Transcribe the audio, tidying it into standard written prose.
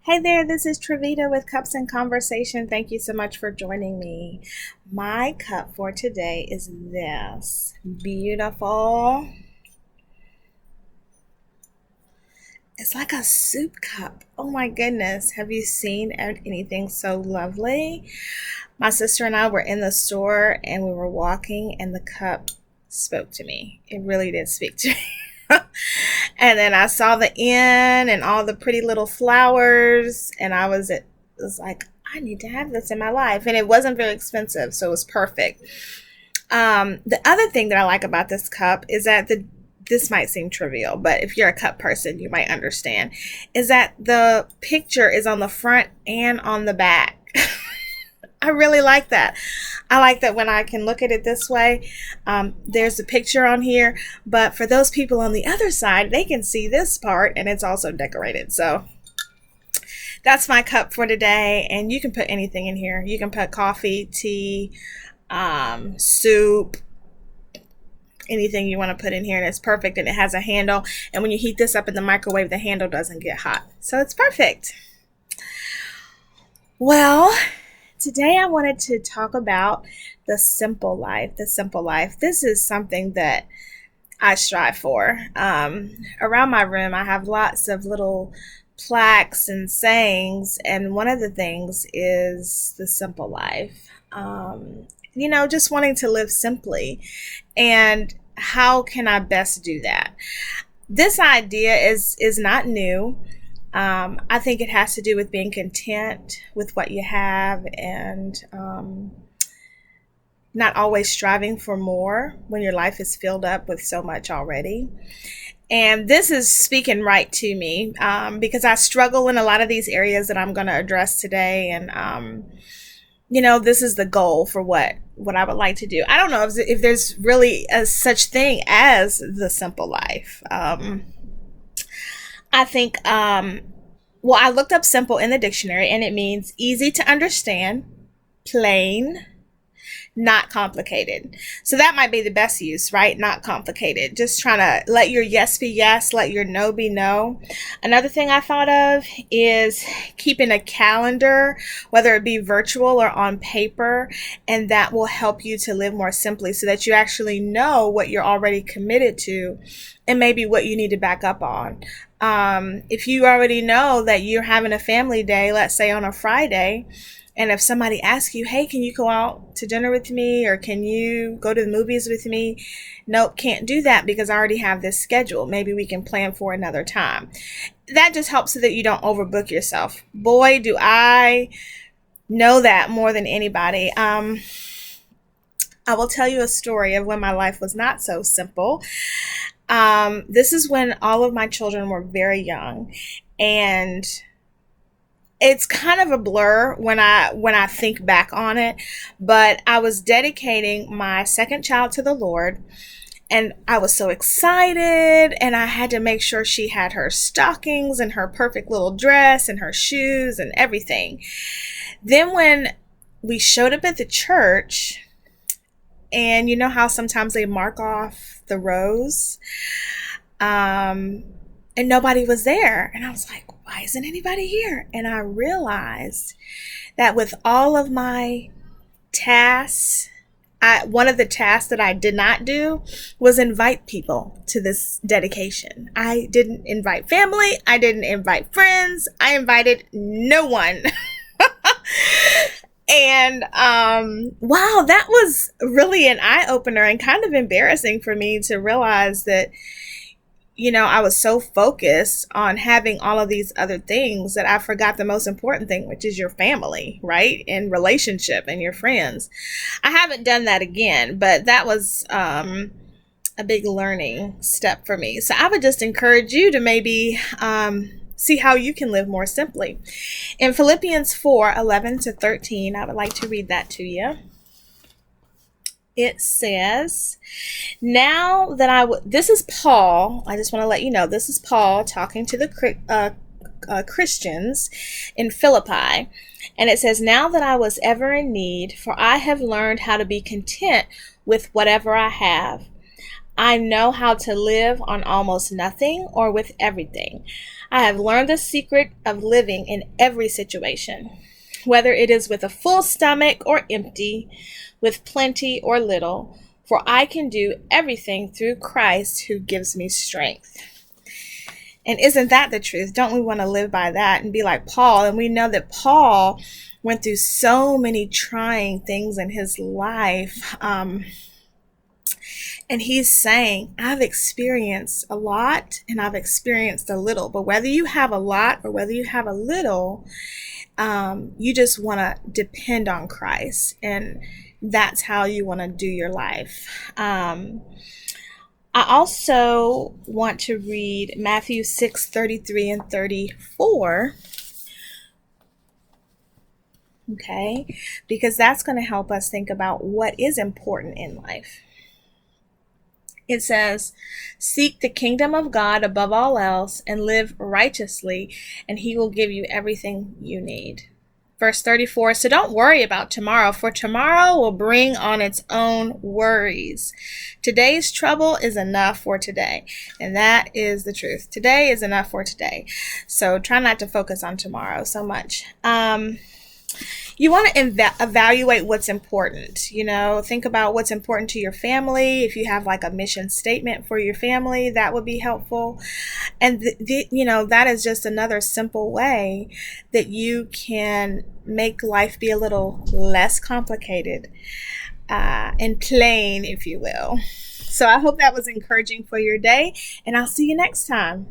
Hey there, this is Travita with Cups and Conversation. Thank you so much for joining me. My cup for today is this beautiful. It's like a soup cup. Oh my goodness. Have you seen anything so lovely? My sister and I were in the store and we were walking, and the cup spoke to me. It really did speak to me. And then I saw the inn and all the pretty little flowers, and was like, I need to have this in my life. And it wasn't very expensive, so it was perfect. The other thing that I like about this cup is that this might seem trivial, but if you're a cup person, you might understand, is that the picture is on the front and on the back. I really like that. I like that when I can look at it this way. There's a picture on here, but for those people on the other side, they can see this part, and it's also decorated. So that's my cup for today, and you can put anything in here. You can put coffee, tea, soup, anything you want to put in here, and it's perfect. And it has a handle, and when you heat this up in the microwave, the handle doesn't get hot, so it's perfect. Well, today I wanted to talk about the simple life. The simple life. This is something that I strive for. Around my room, I have lots of little plaques and sayings, and one of the things is the simple life. Just wanting to live simply. And how can I best do that? This idea is not new. I think it has to do with being content with what you have, and not always striving for more when your life is filled up with so much already. And this is speaking right to me, because I struggle in a lot of these areas that I'm going to address today. And, this is the goal for what I would like to do. I don't know if there's really a such thing as the simple life. I think, I looked up simple in the dictionary, and it means easy to understand, plain, not complicated. So that might be the best use, right? Not complicated. Just trying to let your yes be yes, let your no be no. Another thing I thought of is keeping a calendar, whether it be virtual or on paper, and that will help you to live more simply so that you actually know what you're already committed to and maybe what you need to back up on. If you already know that you're having a family day, let's say on a Friday, and if somebody asks you, hey, can you go out to dinner with me, or can you go to the movies with me? Nope, can't do that because I already have this schedule. Maybe we can plan for another time. That just helps so that you don't overbook yourself. Boy, do I know that more than anybody. I will tell you a story of when my life was not so simple. This is when all of my children were very young, and it's kind of a blur when I think back on it, but I was dedicating my second child to the Lord, and I was so excited, and I had to make sure she had her stockings and her perfect little dress and her shoes and everything. Then when we showed up at the church, and you know how sometimes they mark off the rows, and nobody was there. And I was like, why isn't anybody here? And I realized that with all of my tasks, one of the tasks that I did not do was invite people to this dedication. I didn't invite family. I didn't invite friends. I invited no one. And wow, that was really an eye-opener and kind of embarrassing for me to realize that I was so focused on having all of these other things that I forgot the most important thing, which is your family, right? And relationship and your friends. I haven't done that again, but that was a big learning step for me. So I would just encourage you to maybe see how you can live more simply. In Philippians 4:11-13, I would like to read that to you. It says, now that this is Paul. I just want to let you know, this is Paul talking to the Christians in Philippi. And it says, now that I was ever in need, for I have learned how to be content with whatever I have. I know how to live on almost nothing or with everything. I have learned the secret of living in every situation, whether it is with a full stomach or empty, with plenty or little, for I can do everything through Christ who gives me strength. And isn't that the truth? Don't we want to live by that and be like Paul? And we know that Paul went through so many trying things in his life. And he's saying, I've experienced a lot and I've experienced a little. But whether you have a lot or whether you have a little, you just want to depend on Christ. And that's how you want to do your life. I also want to read Matthew 6:33 and 34. Okay, because that's going to help us think about what is important in life. It says, seek the kingdom of God above all else and live righteously, and he will give you everything you need. Verse 34, so don't worry about tomorrow, for tomorrow will bring on its own worries. Today's trouble is enough for today, and that is the truth. Today is enough for today. So try not to focus on tomorrow so much. You want to evaluate what's important. Think about what's important to your family. If you have like a mission statement for your family, that would be helpful. And that is just another simple way that you can make life be a little less complicated and plain, if you will. So I hope that was encouraging for your day, and I'll see you next time.